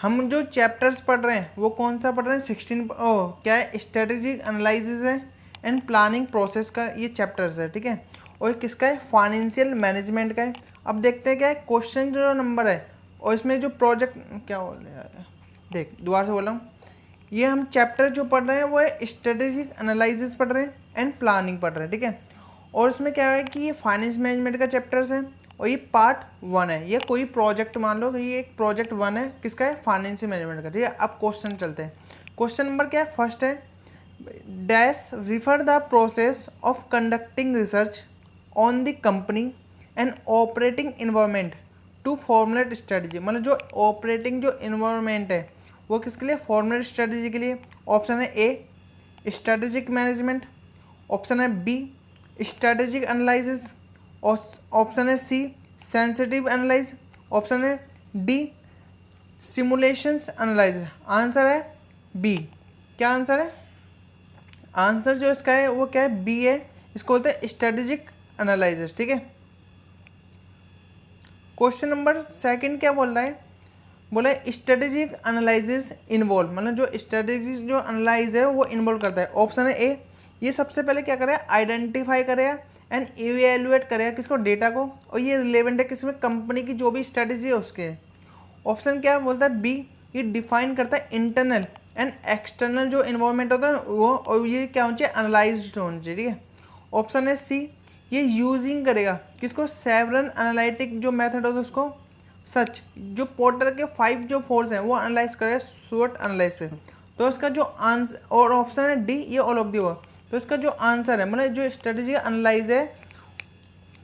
हम जो चैप्टर्स पढ़ रहे हैं वो कौन सा पढ़ रहे हैं, 16 क्या है, स्ट्रेटेजिक एनालिसिस है एंड प्लानिंग प्रोसेस का ये चैप्टर्स है, ठीक है। और किसका है, फाइनेंशियल मैनेजमेंट का है। अब देखते हैं क्या है क्वेश्चन जो नंबर है, और इसमें जो प्रोजेक्ट क्या बोल रहे हैं, देख दोबारा से बोल रहा हूँ, ये हम चैप्टर जो पढ़ रहे हैं वो है स्ट्रेटेजिक एनालिसिस पढ़ रहे हैं एंड प्लानिंग पढ़ रहे हैं, ठीक है। और इसमें क्या है कि ये फाइनेंस मैनेजमेंट का चैप्टर्स है, और ये पार्ट 1 है। ये कोई प्रोजेक्ट मान लो, ये एक प्रोजेक्ट 1 है, किसका है, फाइनेंशियल मैनेजमेंट का, ठीक है। अब क्वेश्चन चलते हैं। क्वेश्चन नंबर क्या है, फर्स्ट है dash refer the process of conducting research on the company and operating environment to formulate strategy. मतलब जो ऑपरेटिंग जो इन्वायरमेंट है वो किसके लिए, फॉर्मुलेट स्ट्रेटजी के लिए। ऑप्शन है ए स्ट्रेटेजिक मैनेजमेंट, ऑप्शन है बी स्ट्रेटेजिक एनालिसिस, ऑप्शन है सी सेंसिटिव एनालिसिस, ऑप्शन है डी सिमुलेशंस एनालिसिस। आंसर है बी। क्या आंसर है, आंसर जो इसका है वो क्या है, बी है। इसको बोलते हैं स्ट्रेटेजिक एनालिसिस, ठीक है। क्वेश्चन नंबर सेकंड क्या बोल रहा है, बोला है स्ट्रेटेजिक एनालिसिस इन्वॉल्व, मतलब जो स्ट्रेटेजिक जो एनालाइज है वो इन्वॉल्व करता है। ऑप्शन है ए, ये सबसे पहले क्या करेगा, आइडेंटिफाई करेगा एंड इवेल्युएट करेगा किसको, डेटा को, और ये रिलेवेंट है किसमें, कंपनी की जो भी स्ट्रेटेजी है उसके। ऑप्शन क्या बोलता है बी, ये डिफाइन करता है इंटरनल एंड एक्सटर्नल जो इन्वायरमेंट होता है वो, और ये क्या होना चाहिए, एनालाइज्ड होना चाहिए, ठीक है। ऑप्शन है सी, ये यूजिंग करेगा किसको, सेवरल एनालिटिक जो मेथड होता है उसको, सच जो पोर्टर के 5 जो फोर्स हैं वो एनालाइज करेगा शॉर्ट एनालाइज पे। तो इसका जो आंसर, और ऑप्शन है डी, ये ऑल ऑफ दी वो। तो इसका जो आंसर है, मतलब जो स्ट्रेटेजिक एनालाइज है,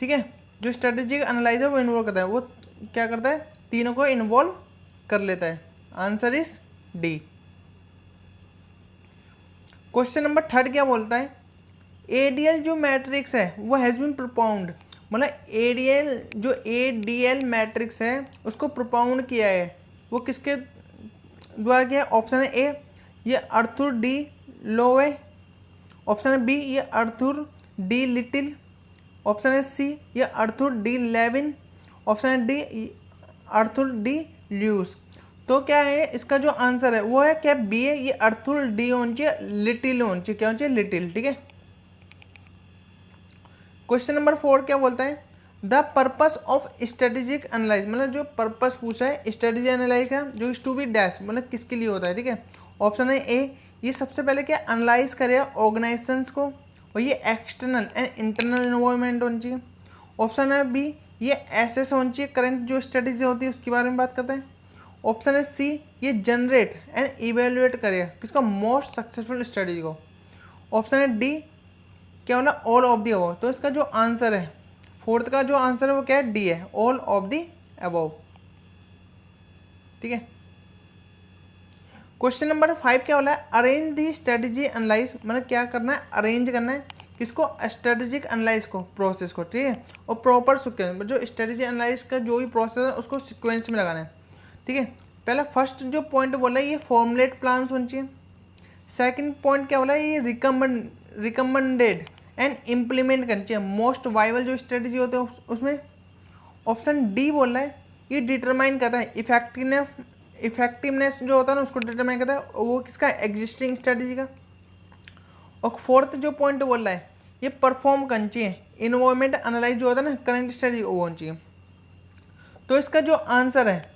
ठीक है, जो स्ट्रेटेजिक एनालाइज है वो इन्वॉल्व करता है, वो क्या करता है, तीनों को इन्वॉल्व कर लेता है। Answer is D. Question number third क्या बोलता है, एडीएल जो मैट्रिक्स है वो हैज़ बीन प्रोपाउंड, मतलब एडीएल जो एडीएल मैट्रिक्स है उसको प्रोपाउंड किया है, वो किसके द्वारा किया है। ऑप्शन है ए, ये अर्थुर डी लोवे, ऑप्शन है बी, ये अर्थुर डी लिटिल, ऑप्शन है सी, ये अर्थुर डी लेविन, ऑप्शन है डी अर्थुर डी ल्यूस। तो क्या है इसका जो आंसर है वो है क्या, बी है, ये अर्थुर डी होना चाहिए, लिटिल होना चाहिए, क्या होना चाहिए, लिटिल, ठीक है। क्वेश्चन नंबर 4 क्या बोलता है, the purpose of strategic analyse, मतलब जो पर्पस पूछा है स्ट्रेटेजी एनालाइज का, जो इज टू बी डैश, मतलब किसके लिए होता है, ठीक है। ऑप्शन है ए, ये सबसे पहले क्या एनालाइज करेगा ऑर्गेनाइजेशंस को, और ये एक्सटर्नल एंड इंटरनल इन्वॉल्वमेंट होनी चाहिए। ऑप्शन है बी, ये एसेस होनी चाहिए करंट जो स्ट्रेटेजी होती है उसके बारे में बात करते हैं। ऑप्शन है सी, ये जनरेट एंड इवेल्युएट करेगा किसका, मोस्ट सक्सेसफुल स्ट्रेटेजी को। ऑप्शन है डी, क्या होना, ऑल ऑफ दी अबव। तो इसका जो आंसर है फोर्थ का जो आंसर है वो क्या है, डी है, ऑल ऑफ दी अबव, ठीक है। क्वेश्चन नंबर 5 क्या बोला है, अरेंज दी स्ट्रेटेजी एनालाइज, मतलब क्या करना है, अरेंज करना है किसको, स्ट्रेटेजिक एनालाइज को, प्रोसेस को, ठीक है। और प्रॉपर सिक्वेंस, जो स्ट्रेटेजी एनालाइज का जो भी प्रोसेस है उसको सिक्वेंस में लगाना है, ठीक है। पहला फर्स्ट जो पॉइंट बोला है ये फॉर्मुलेट प्लान्स होनी चाहिए। सेकंड पॉइंट क्या बोला है, ये रिकमेंडेड एंड इम्प्लीमेंट करनी चाहिए, मोस्ट वाइबल जो स्ट्रेटेजी होते हैं उसमें। ऑप्शन डी बोल रहा है, ये डिटरमाइन करता है इफेक्टिवनेस जो होता है ना उसको डिटरमाइन करता है, वो किसका, एग्जिस्टिंग स्ट्रेटेजी का। और फोर्थ जो पॉइंट बोल रहा है, ये परफॉर्म करनी चाहिए, इन्वायरमेंट एनालाइज जो होता है ना करंट स्ट्रेटेजी वो होनी चाहिए। तो इसका जो आंसर है,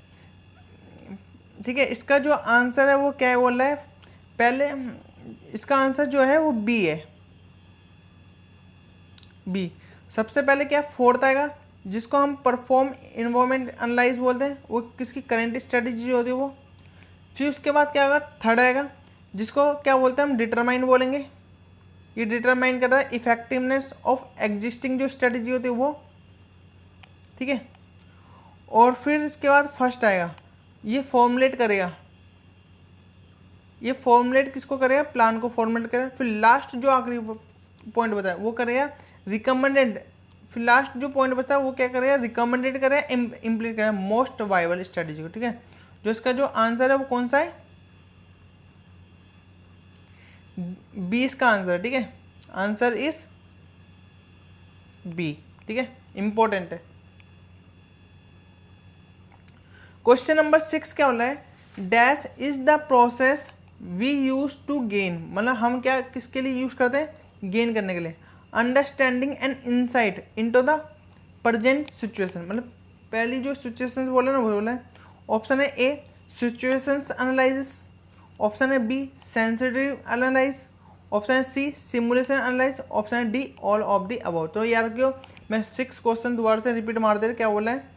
ठीक है, इसका जो आंसर है वो क्या बोल रहा है, पहले इसका आंसर जो है वो बी है, बी। सबसे पहले क्या फोर्थ आएगा, जिसको हम परफॉर्म इन्वायरमेंट एनालाइज बोलते हैं, वो किसकी करंट स्ट्रेटेजी जो होती है वो। फिर उसके बाद क्या होगा, थर्ड आएगा, जिसको क्या बोलते हैं हम, डिटरमाइन बोलेंगे, ये डिटरमाइन करता है इफेक्टिवनेस ऑफ एग्जिस्टिंग जो स्ट्रेटेजी होती है वो, ठीक है। और फिर इसके बाद फर्स्ट आएगा, ये फॉर्मुलेट करेगा, ये फॉर्मुलेट किसको करेगा, प्लान को फॉर्मुलेट करेगा। फिर लास्ट जो आखिरी पॉइंट बताया वो करेगा रिकमेंडेड, फिर लास्ट जो पॉइंट बताया वो क्या करेगा, रिकमेंडेड करेगा, इम्प्लीमेंट करेगा मोस्ट वाइबल स्ट्रेटेजी को, ठीक है। जो इसका जो आंसर है वो कौन सा है, 20 का आंसर, ठीक है। आंसर इज बी, ठीक है, इंपॉर्टेंट है। क्वेश्चन नंबर 6 क्या बोला है, dash is the process we use to gain, मतलब हम क्या किसके लिए यूज करते हैं, गेन करने के लिए, understanding and insight into the present situation, मतलब पहली जो सिचुएशन बोला ना वो बोला है। ऑप्शन है ए सिचुएशंस एनालिसिस, ऑप्शन है बी सेंसिटिव एनालाइज, ऑप्शन है सी सिमुलेशन एनालाइज, ऑप्शन है D all of the above. तो यार क्यों मैं 6 क्वेश्चन दोबारा से रिपीट मार दे रहा, क्या बोला है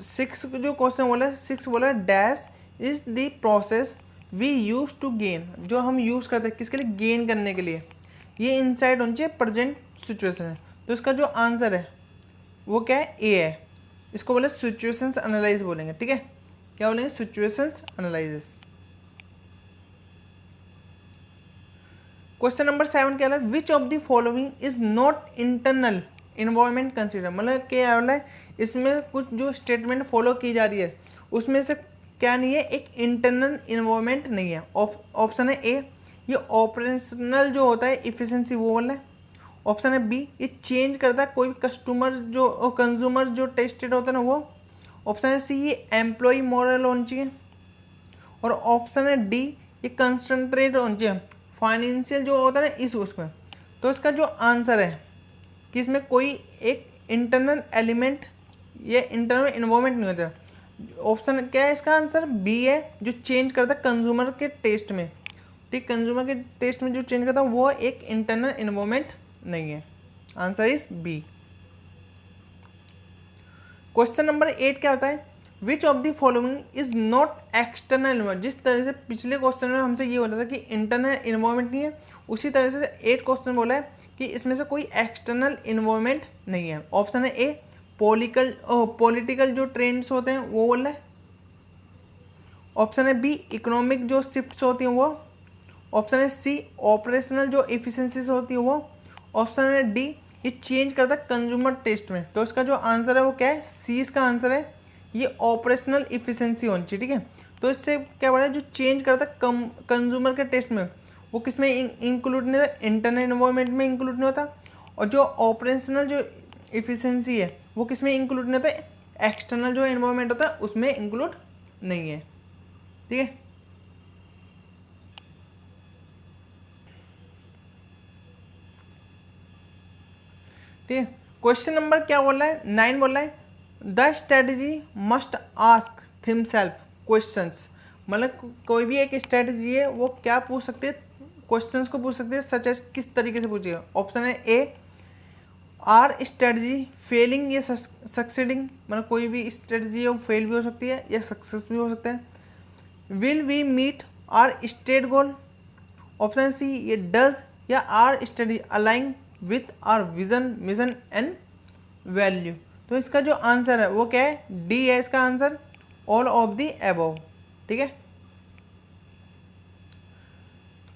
6 जो क्वेश्चन बोला है 6 बोला है dash is the process we use to gain, जो हम यूज़ करते हैं किसके लिए, गेन करने के लिए, ये इनसाइड होनी चाहिए प्रेजेंट सिचुएशन है। तो इसका जो आंसर है वो क्या है, ए है। इसको बोले सिचुएशंस एनालाइज बोलेंगे, ठीक है, क्या बोलेंगे, सिचुएशंस एनालाइसिस। क्वेश्चन नंबर 7 क्या है, which of the following is not internal environment consider, मतलब क्या है इसमें कुछ जो स्टेटमेंट फॉलो की जा रही है उसमें से क्या नहीं है, एक इंटरनल इन्वायरमेंट नहीं है। ऑप्शन है ए ये ऑपरेशनल जो होता है इफिशिएंसी वो वाला है, ऑप्शन है बी ये चेंज करता है कोई कस्टमर जो कंज्यूमर जो टेस्टेड होता है ना वो, ऑप्शन है सी ये एम्प्लॉय मॉरल होना चाहिए, और ऑप्शन है डी ये कंसंट्रेट होना चाहिए फाइनेंशियल जो होता है ना इस उसमें। तो इसका जो आंसर है कि इसमें कोई एक इंटरनल एलिमेंट या इंटरनल इन्वॉल्वमेंट नहीं होता। ऑप्शन क्या है इसका आंसर, बी है जो चेंज करता है कंज्यूमर के टेस्ट में, ठीक, कंज्यूमर के टेस्ट में जो चेंज करता है वो एक इंटरनल इन्वॉल्वमेंट नहीं है, answer is B. Question number 8 क्या होता है, which of the following is not external involvement, जिस तरह से पिछले क्वेश्चन में हमसे ये बोला था कि इंटरनल इन्वॉल्वमेंट नहीं है, उसी तरह से 8 क्वेश्चन बोला है कि इसमें से कोई एक्सटर्नल इन्वॉल्वमेंट नहीं है। ऑप्शन है ए पॉलिटिकल जो ट्रेंड्स होते हैं वो बोल रहा है, ऑप्शन है बी इकोनॉमिक जो शिफ्ट्स होती हैं वो, ऑप्शन है सी ऑपरेशनल जो इफिशिएंसीज होती है वो, ऑप्शन है डी ये चेंज करता है कंज्यूमर टेस्ट में। तो इसका जो आंसर है वो क्या है, सी इसका आंसर है, ये ऑपरेशनल इफिशिएंसी होनी चाहिए, ठीक है। तो इससे क्या बोला है जो चेंज करता है कंज्यूमर के टेस्ट में वो किस में इंक्लूड नहीं होता, इंटरनल इन्वॉल्वमेंट में इंक्लूड नहीं होता, और जो ऑपरेशनल जो इफिशिएंसी है वो किस में इंक्लूड नहीं होता है, एक्सटर्नल जो इन्वॉल्वमेंट होता है उसमें इंक्लूड नहीं है, ठीक है। ठीक है, क्वेश्चन नंबर क्या बोल रहा है, 9 बोल रहा है the strategy must ask himself questions, मतलब कोई भी एक स्ट्रेटजी है वो क्या पूछ सकते हैं, क्वेश्चंस को पूछ सकते हैं, सच एज किस तरीके से पूछिएगा। ऑप्शन है ए आर स्ट्रेटजी फेलिंग या सक्सेडिंग, मतलब कोई भी स्ट्रेटजी है वो फेल भी हो सकती है या सक्सेस भी हो सकता है। Will we meet our state goal, option C ये डज या our study align with our vision mission and value. तो इसका जो आंसर है वो क्या है, डी है इसका answer, all of the above, ठीक है।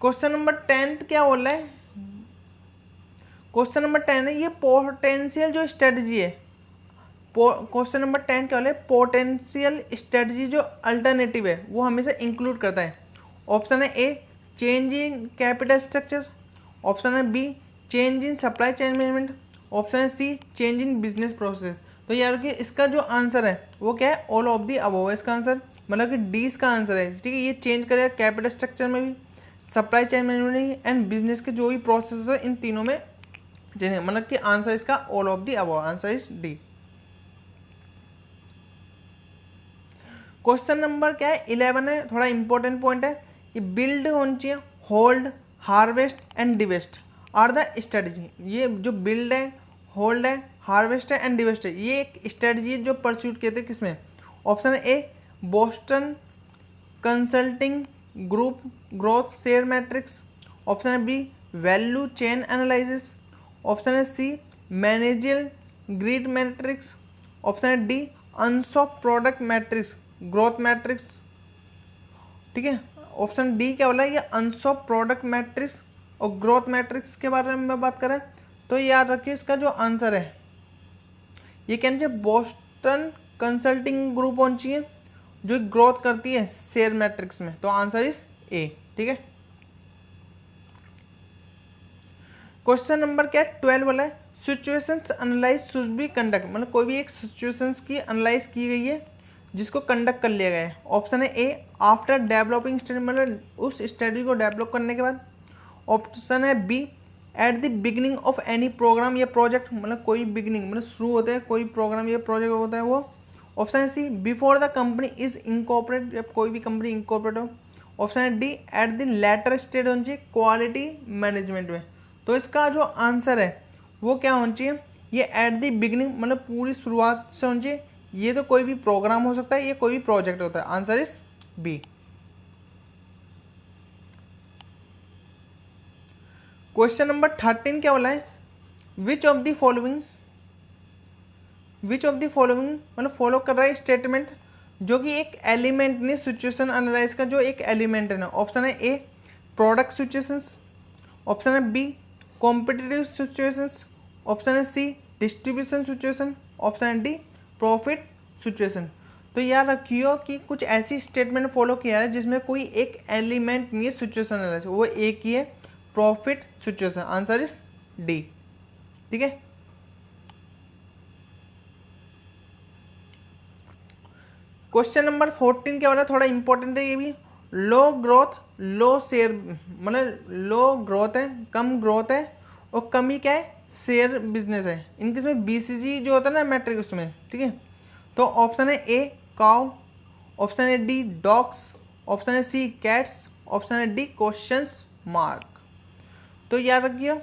क्वेश्चन नंबर 10 क्या बोल रहा है, क्वेश्चन नंबर 10 है ये पोटेंशियल जो स्ट्रेटजी है, क्वेश्चन नंबर 10 क्या बोला है, पोटेंशियल स्ट्रेटजी जो अल्टरनेटिव है वो हमेशा इंक्लूड करता है। ऑप्शन है A change in capital structure, option है B change in supply chain management, option है C change in business process. तो यार कि इसका जो आंसर है वो क्या है, ऑल ऑफ दी अबव है इसका आंसर, मतलब कि डी इसका आंसर है, ठीक है। ये चेंज करेगा कैपिटल स्ट्रक्चर में भी, सप्लाई चेन मैनेजमेंट में एंड बिजनेस के जो भी प्रोसेस होते हैं इन तीनों में चेंज, मतलब कि आंसर इसका all of the above, answer is D. Question number क्या है 11 है, थोड़ा इंपॉर्टेंट पॉइंट है, ये बिल्ड होनी चाहिए hold harvest and divest are the strategy. ये जो बिल्ड है, होल्ड है, हार्वेस्ट है एंड डिवेस्ट है, ये एक स्ट्रेटजी है जो परस्यूट किए थे किसमें। ऑप्शन है A Boston Consulting Group growth share matrix, option है B value chain analysis, option है C managerial grid matrix, option है D Ansoff product matrix growth matrix, ठीक है। ऑप्शन डी क्या बोला है, ये अनसॉप प्रोडक्ट मैट्रिक्स और ग्रोथ मैट्रिक्स के बारे में बात करें तो याद रखिए इसका जो आंसर है ये कहना चाहिए बोस्टन कंसल्टिंग ग्रुप होनी चाहिए जो ग्रोथ करती है शेयर मैट्रिक्स में, तो आंसर इज ए, ठीक है। क्वेश्चन नंबर क्या है 12 वाला है situations analyse should be conduct, मतलब कोई भी एक सिचुएशंस की एनालाइज की गई है जिसको कंडक्ट कर लिया गया है। ऑप्शन है ए आफ्टर डेवलपिंग स्टडी, मतलब उस स्टडी को डेवलप करने के बाद। ऑप्शन है B at the beginning of any program या प्रोजेक्ट, मतलब कोई बिगिनिंग मतलब शुरू होता है कोई प्रोग्राम या प्रोजेक्ट होता है वो। ऑप्शन है C before the company is incorporate, जब कोई भी कंपनी इनकॉर्पोरेट हो। ऑप्शन है D at the later stage होनी चाहिए क्वालिटी मैनेजमेंट में। तो इसका जो आंसर है वो क्या होना चाहिए, ये एट द बिगिनिंग मतलब पूरी शुरुआत से होनी चाहिए। ये तो कोई भी प्रोग्राम हो सकता है, ये कोई भी प्रोजेक्ट होता है। Answer is B. Question number 13 क्या बोला है, विच ऑफ द फॉलोइंग मतलब फॉलो कर रहा है स्टेटमेंट जो कि एक एलिमेंट ने सिचुएशन एनालाइज का जो एक एलिमेंट है ना। ऑप्शन है ए प्रोडक्ट सिचुएशंस, ऑप्शन है बी कॉम्पिटिटिव सिचुएशंस, ऑप्शन है सी डिस्ट्रीब्यूशन सिचुएशन, ऑप्शन है डी प्रॉफिट सिचुएशन। तो याद रखियो कि कुछ ऐसी स्टेटमेंट फॉलो किया है जिसमें कोई एक एलिमेंट नहीं है सिचुएशन एनालाइज, वो एक ही है profit situation. Answer is D. ठीक है, क्वेश्चन नंबर 14 क्या हो रहा है, थोड़ा इंपॉर्टेंट है ये भी। लो ग्रोथ लो शेयर, मतलब लो ग्रोथ है कम ग्रोथ है और कमी क्या है शेयर बिजनेस है, इनके इसमें बीसीजी जो होता है ना मैट्रिक उसमें। ठीक है, तो ऑप्शन है ए काउ, ऑप्शन है डी डॉग्स, ऑप्शन है सी कैट्स, ऑप्शन है डी क्वेश्चंस मार्क। तो याद रखिए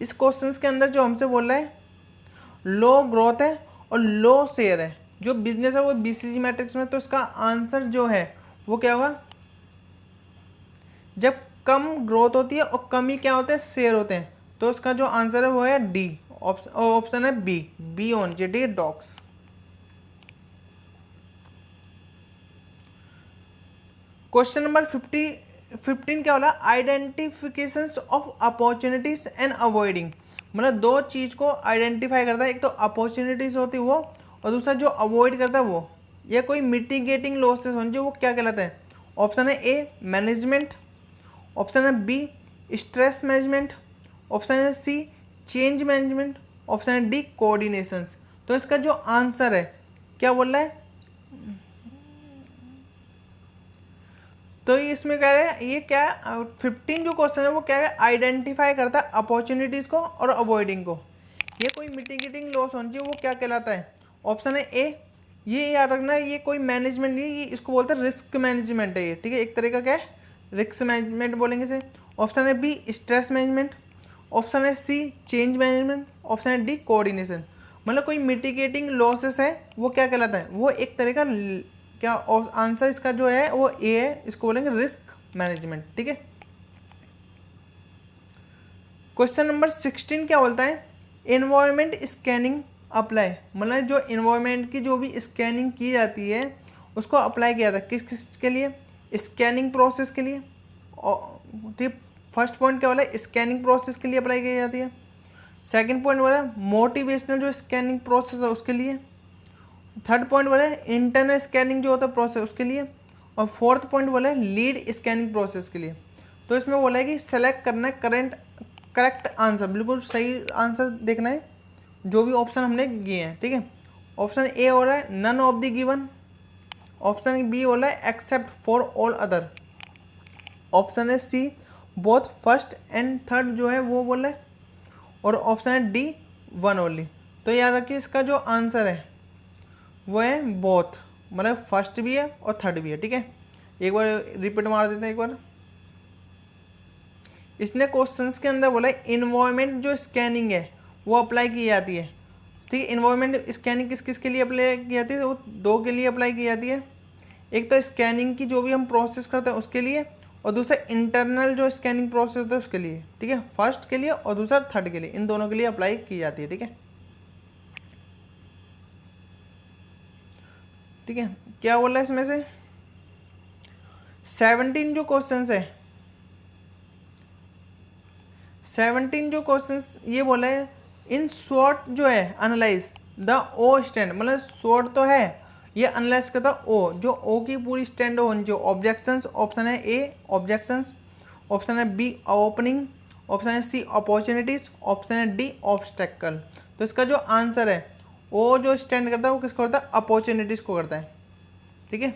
इस क्वेश्चंस के अंदर जो हमसे बोल रहा है लो ग्रोथ है और लो शेयर है, जो बिजनेस है वो बीसीजी मैट्रिक्स में। तो इसका आंसर जो है वो क्या होगा, जब कम ग्रोथ होती है और कमी क्या होते हैं शेयर होते हैं। तो इसका जो आंसर है वो है डी, ऑप्शन है be on J D dogs. Question number 15 क्या बोला, identification of opportunities and avoiding, मतलब दो चीज को आइडेंटिफाई करता है, एक तो अपॉर्चुनिटीज होती है वो और दूसरा जो अवॉइड करता है वो। या कोई मिटिगेटिंग लॉसेस होने वो क्या कहलाता है। ऑप्शन है ए मैनेजमेंट, ऑप्शन है बी स्ट्रेस मैनेजमेंट, ऑप्शन है सी चेंज मैनेजमेंट, ऑप्शन है डी कोऑर्डिनेशंस। तो इसका जो आंसर है क्या बोल रहा है, तो इसमें कह रहे हैं ये क्या है 15 जो क्वेश्चन है वो क्या है आइडेंटिफाई करता है अपॉर्चुनिटीज को और अवॉइडिंग को। ये कोई मिटिगेटिंग लॉस होनी चाहिए वो क्या कहलाता है। ऑप्शन है ए, ये याद रखना है ये कोई मैनेजमेंट नहीं है, ये इसको बोलते हैं रिस्क मैनेजमेंट है ये। ठीक है, एक तरह का क्या है रिस्क मैनेजमेंट बोलेंगे इसे। ऑप्शन है बी स्ट्रेस मैनेजमेंट, ऑप्शन है सी चेंज मैनेजमेंट, ऑप्शन है डी कोऑर्डिनेशन। मतलब कोई मिटिगेटिंग लॉसेस है वो क्या कहलाता है, वो एक तरह का क्या आंसर इसका जो है वो ए है, इसको बोलेंगे रिस्क मैनेजमेंट। ठीक है, क्वेश्चन नंबर 16 क्या बोलता है, एनवायरमेंट स्कैनिंग अप्लाई, मतलब जो एनवायरमेंट की जो भी स्कैनिंग की जाती है उसको अप्लाई किया था किस किस के लिए, स्कैनिंग प्रोसेस के लिए। ठीक, फर्स्ट पॉइंट क्या बोला स्कैनिंग प्रोसेस के लिए अप्लाई की जाती है। सेकंड पॉइंट बोला मोटिवेशनल जो स्कैनिंग प्रोसेस है उसके लिए। थर्ड पॉइंट बोला इंटरनल स्कैनिंग जो होता है प्रोसेस उसके लिए। और फोर्थ पॉइंट बोला है लीड स्कैनिंग प्रोसेस के लिए। तो इसमें बोला है कि सेलेक्ट करना है करेक्ट आंसर, बिल्कुल सही आंसर देखना है जो भी ऑप्शन हमने किए हैं। ठीक है, ऑप्शन ए हो रहा है none of the given, option B हो रहा है except for all other, option है C both first and third जो है वो बोल रहा है, और ऑप्शन है डी वन ओनली। तो याद रखिए इसका जो आंसर है वो है बोथ, मतलब फर्स्ट भी है और थर्ड भी है। ठीक है, एक बार रिपीट मार देते हैं एक बार। इसने क्वेश्चंस के अंदर बोला है इन्वायरमेंट जो स्कैनिंग है वो अप्लाई की जाती है। ठीक है, इन्वायरमेंट स्कैनिंग किस किस के लिए अप्लाई की जाती है, वो दो के लिए अप्लाई की जाती है। एक तो स्कैनिंग की जो भी हम प्रोसेस करते हैं उसके लिए, और दूसरा इंटरनल जो स्कैनिंग प्रोसेस होता है उसके लिए। ठीक है, फर्स्ट के लिए और दूसरा थर्ड के लिए, इन दोनों के लिए अप्लाई की जाती है। ठीक है, ठीक है, क्या बोल रहा है इसमें से 17 जो क्वेश्चंस है, 17 जो क्वेश्चंस ये बोला है इन शॉर्ट जो है एनालाइज द ओ स्टैंड, मतलब शॉर्ट तो है ये एनालाइज करता ओ, जो ओ की पूरी स्टैंड होनी चाहिए। ऑब्जेक्शंस, ऑप्शन है ए ऑब्जेक्शंस, ऑप्शन है बी ओपनिंग, ऑप्शन है सी अपॉर्चुनिटीज, ऑप्शन है डी ऑब्स्टेकल। तो इसका जो आंसर है ओ जो स्टैंड करता है वो किसको करता है, अपॉर्चुनिटीज़ को करता है, ठीक है,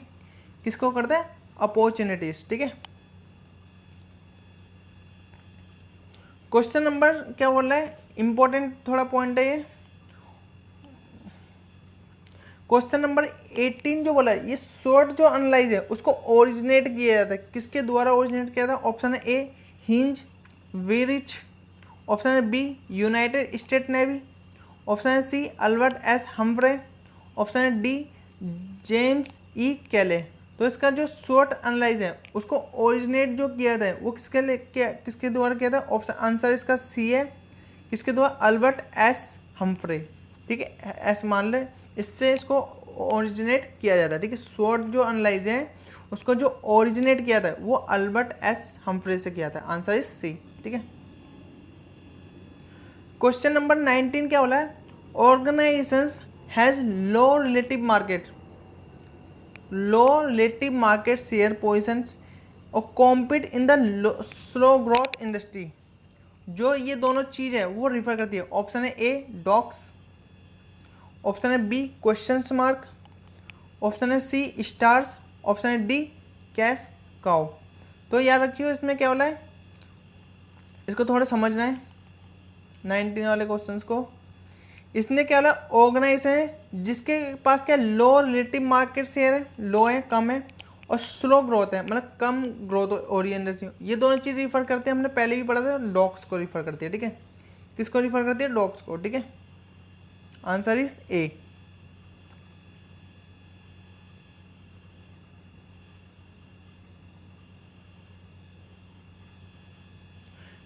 किसको करता है, अपॉर्चुनिटीज़, ठीक है। क्वेश्चन नंबर क्या बोल रहा है, इंपॉर्टेंट थोड़ा पॉइंट है ये। क्वेश्चन नंबर 18 जो बोला है, ये शॉर्ट जो एनालाइज है उसको ओरिजिनेट किया जाता है, किसके द्वारा ओरिजिनेट किया था, ऑप्शन है ए हिंज वेरिच, ऑप्शन है B United State Navy, option है C Albert S Humphrey, option है डी जेम्स ई कैले। तो इसका जो शॉर्ट एनालाइज है उसको ओरिजिनेट जो किया था वो किसके द्वारा किया था, ऑप्शन आंसर इसका सी है, किसके द्वारा, अल्बर्ट एस हम्फ्रे, ठीक है, एस मान ले, इससे इसको ओरिजिनेट किया जाता है, ठीक है। शॉर्ट जो एनालाइज है उसको जो ओरिजिनेट किया था वो अल्बर्ट एस हम्फ्रे से किया था, आंसर इज सी, ठीक है। क्वेश्चन नंबर 19 क्या बोला है, organisations has low relative market share positions और compete in the slow growth industry. जो ये दोनों चीज़ है वो रिफर करती है, ऑप्शन है ए डॉक्स, ऑप्शन है बी क्वेश्चन मार्क, ऑप्शन है सी स्टार्स, ऑप्शन है डी कैश काउ। तो याद रखियो इसमें क्या बोला है, इसको थोड़ा समझना है 19 वाले क्वेश्चंस को। इसने क्या बोला, ऑर्गेनाइजेशन है जिसके पास क्या लो रिलेटिव मार्केट शेयर है, लो है, कम है, और स्लो ग्रोथ है, मतलब कम ग्रोथ ओरिएंटेड। ये दोनों चीज़ रिफर करते हैं, हमने पहले भी पढ़ा था, डॉक्स को रिफर करती है, ठीक है, किसको रिफर करती है, डॉक्स को, ठीक है, answer is A.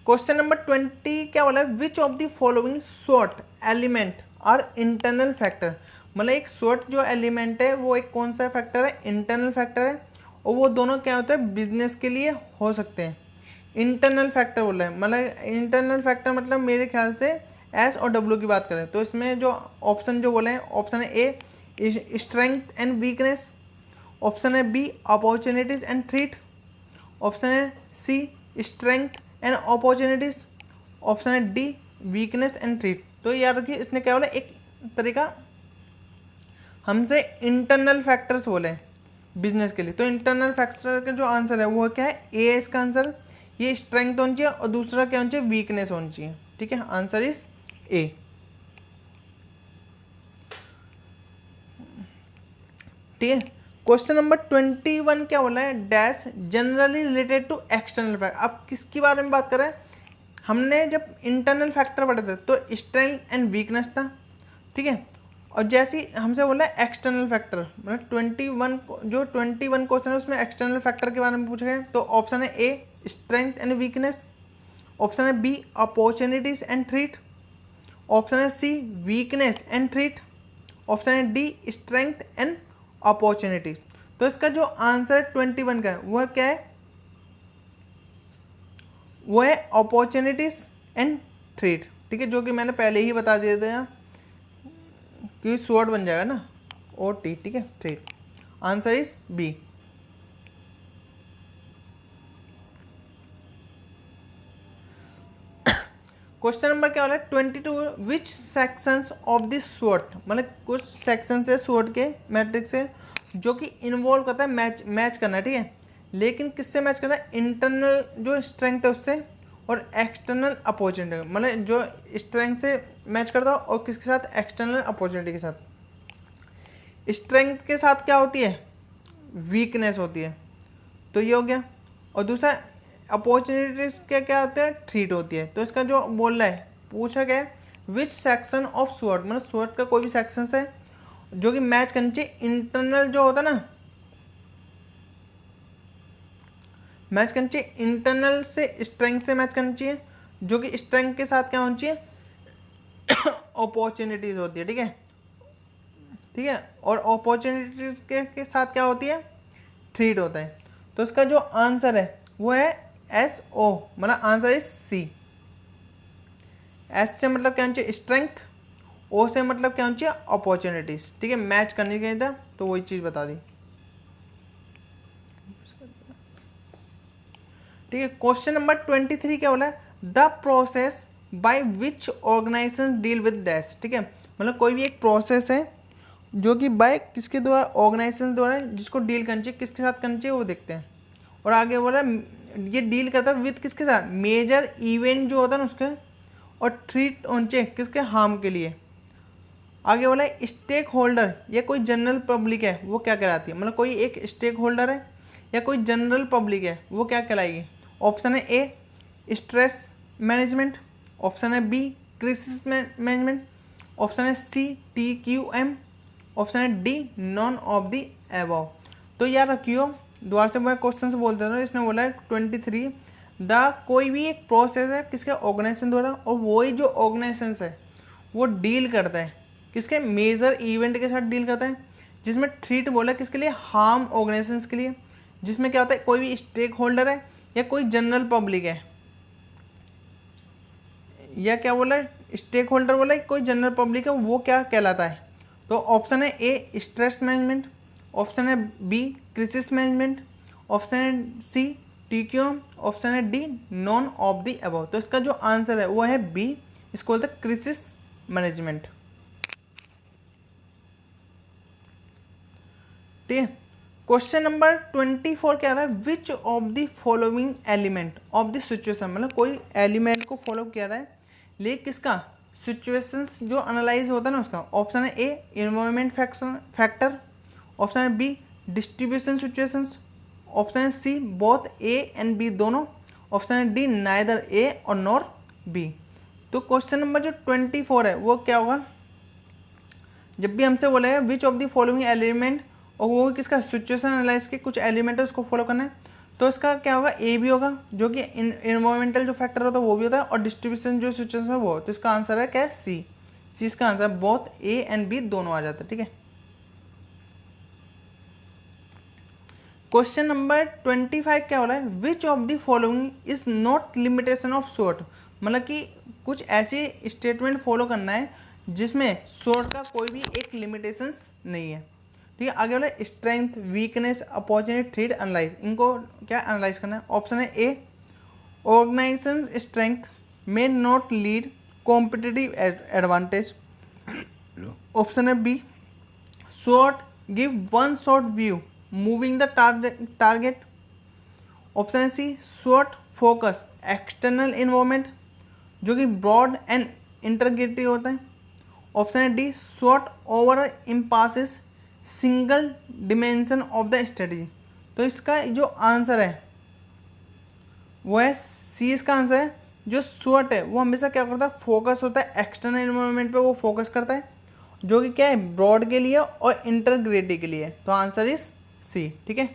Question number 20 क्या बोला है, which of the following SWOT element are internal factor. मतलब एक शॉर्ट जो एलिमेंट है वो एक कौन सा फैक्टर है, इंटरनल फैक्टर है, और वो दोनों क्या होता है, बिजनेस के लिए हो सकते हैं। इंटरनल फैक्टर बोला है, मतलब इंटरनल फैक्टर मतलब मेरे ख्याल से एस और डब्ल्यू की बात करें तो इसमें जो ऑप्शन जो बोले हैं, ऑप्शन है A strength and weakness, option है B opportunities and threat, option है C strength and opportunities, option है डी वीकनेस एंड थ्रेट। तो याद रखिए इसने क्या बोला, एक तरीका हमसे इंटरनल फैक्टर्स बोले बिजनेस के लिए। तो इंटरनल फैक्टर का जो आंसर है वो क्या है, ए है इसका आंसर, ये स्ट्रेंथ होनी चाहिए और दूसरा क्या होना चाहिए, वीकनेस होनी चाहिए, ठीक है, आंसर इज ए। ठीक है, क्वेश्चन नंबर 21 क्या बोला है, dash generally related to external factor. अब किसके बारे में बात कर रहे हैं, हमने जब इंटरनल फैक्टर पढ़े थे तो स्ट्रेंथ एंड वीकनेस था, ठीक है, और जैसे ही हमसे बोला है एक्सटर्नल फैक्टर, मतलब 21 क्वेश्चन है उसमें एक्सटर्नल फैक्टर के बारे में पूछा गया। तो ऑप्शन है A strength and weakness, option है B opportunities and threat, option है C weakness and threat, option है डी स्ट्रेंथ एंड अपॉर्चुनिटीज। तो इसका जो आंसर 21 का है वह क्या है, वो है अपॉर्चुनिटीज एंड थ्रेट, ठीक है, जो कि मैंने पहले ही बता दिया था कि शॉर्ट बन जाएगा ना, ओ टी, ठीक है, threat, answer is B. Question number क्या वाला है 22, which sections of this SWOT, मतलब कुछ सेक्शंस है शॉर्ट के मैट्रिक्स से जो कि इन्वॉल्व करता है मैच करना है, ठीक है, लेकिन किससे मैच करना है, इंटरनल जो स्ट्रेंथ है उससे और एक्सटर्नल अपॉर्चुनिटी, मतलब जो स्ट्रेंथ से मैच करता है और किसके साथ, एक्सटर्नल अपॉर्चुनिटी के साथ। स्ट्रेंथ के साथ क्या होती है, वीकनेस होती है, तो ये हो गया, और दूसरा अपॉर्चुनिटीज क्या क्या होते हैं, थ्रेट होती है। तो इसका जो बोल रहा है, पूछा गया विच सेक्शन ऑफ शॉर्ट, मतलब शॉर्ट का कोई भी सेक्शन है जो कि मैच करनी चाहिए, इंटरनल जो होता है ना, मैच करनी चाहिए इंटरनल से, स्ट्रेंथ से मैच करनी चाहिए, जो कि स्ट्रेंथ के साथ क्या होनी चाहिए, अपॉर्चुनिटीज होती है, ठीक है, ठीक है, और अपॉर्चुनिटीज के साथ क्या होती है, थ्रेट होता है। तो इसका जो आंसर है वो है एस ओ, मतलब आंसर इज सी। एस से मतलब क्या होना चाहिए, स्ट्रेंथ, ओ से मतलब क्या होना चाहिए, अपॉर्चुनिटीज, ठीक है, मैच करने के लिए था तो वही चीज़ बता दी, ठीक है। क्वेश्चन नंबर 23 क्या बोला है, the process by which organization deal with dash, ठीक है, मतलब कोई भी एक प्रोसेस है जो कि बाय किसके द्वारा, ऑर्गेनाइजेशन द्वारा, जिसको डील करनी चाहिए, किसके साथ करनी चाहिए वो देखते हैं। और आगे बोला ये डील करता है विद किसके साथ, मेजर इवेंट जो होता है ना उसके, और ट्रीट ऑन चेक किसके, हार्म के लिए। आगे बोला स्टेक होल्डर, या कोई जनरल पब्लिक है वो क्या कहलाती है, मतलब कोई एक स्टेक होल्डर है या कोई जनरल पब्लिक है वो क्या कहलाएगी। ऑप्शन है ए स्ट्रेस मैनेजमेंट, ऑप्शन है बी क्राइसिस मैनेजमेंट, ऑप्शन है सी TQM, ऑप्शन है D none of the above. तो याद रखियो, दोबारा से मैं क्वेश्चन से बोल देता हूँ। इसने बोला है 23 कोई भी एक प्रोसेस है किसके, ऑर्गेनाइजेशन द्वारा, और वही जो ऑर्गेनाइजेशन है वो डील करता है किसके, मेजर इवेंट के साथ डील करता है, जिसमें ट्रीट बोला किसके लिए, हार्म ऑर्गेनाइजेशन के लिए, जिसमें क्या होता है कोई भी स्टेक होल्डर है या कोई जनरल पब्लिक है, या क्या बोला है स्टेक होल्डर बोला है कोई जनरल पब्लिक है, वो क्या कहलाता है। तो ऑप्शन है ए स्ट्रेस मैनेजमेंट, ऑप्शन है बी क्राइसिस मैनेजमेंट, ऑप्शन है सी TQM, ऑप्शन है D none of the above. तो इसका जो आंसर है वो है बी, इसको बोलते हैं क्राइसिस मैनेजमेंट। ठीक है। क्वेश्चन नंबर 24 क्या रहा है, which of the following element of the situation, मतलब कोई एलिमेंट को फॉलो किया रहा है लेकिन किसका, सिचुएशंस जो एनालाइज होता है ना उसका। ऑप्शन है ए इन्वायरमेंट फैक्टर, ऑप्शन है बी डिस्ट्रीब्यूशन सिचुएशंस, ऑप्शन है C both A and B दोनों, ऑप्शन है डी नाइदर ए और नॉर बी। तो क्वेश्चन नंबर जो 24 है वो क्या होगा, जब भी हमसे बोला है which of the following element, और वो किसका, सिचुएशन एनालाइज के कुछ एलिमेंट है उसको फॉलो करना है, तो इसका क्या होगा, ए भी होगा जो कि इन्वायरमेंटल जो फैक्टर होता है वो भी होता है, और डिस्ट्रीब्यूशन जो सिचुएशन है वो। तो इसका आंसर है क्या है, सी। सी इसका आंसर है, बोथ ए एंड बी दोनों आ जाते हैं। ठीक है। क्वेश्चन नंबर 25 क्या हो रहा है, which of the following is not limitation of short, मतलब कि कुछ ऐसी स्टेटमेंट फॉलो करना है जिसमें शॉर्ट का कोई भी एक लिमिटेशंस नहीं है। ठीक है। आगे वाला strength, weakness, opportunity, threat, analyse, इनको क्या एनालाइज करना है। ऑप्शन है A organisation strength may not lead competitive advantage, option है B short give one short view moving the target, option है C short focus external involvement जो कि broad and integrative होता है, ऑप्शन है D short over emphasis single dimension of the strategy. तो इसका जो आंसर है वो है सी। इसका आंसर है जो शॉर्ट है वो हमेशा क्या करता है, फोकस होता है एक्सटर्नल इन्वायरमेंट पे, वो फोकस करता है जो कि क्या है, ब्रॉड के लिए और इंटरग्रेटिव के लिए। तो आंसर इज सी। ठीक है।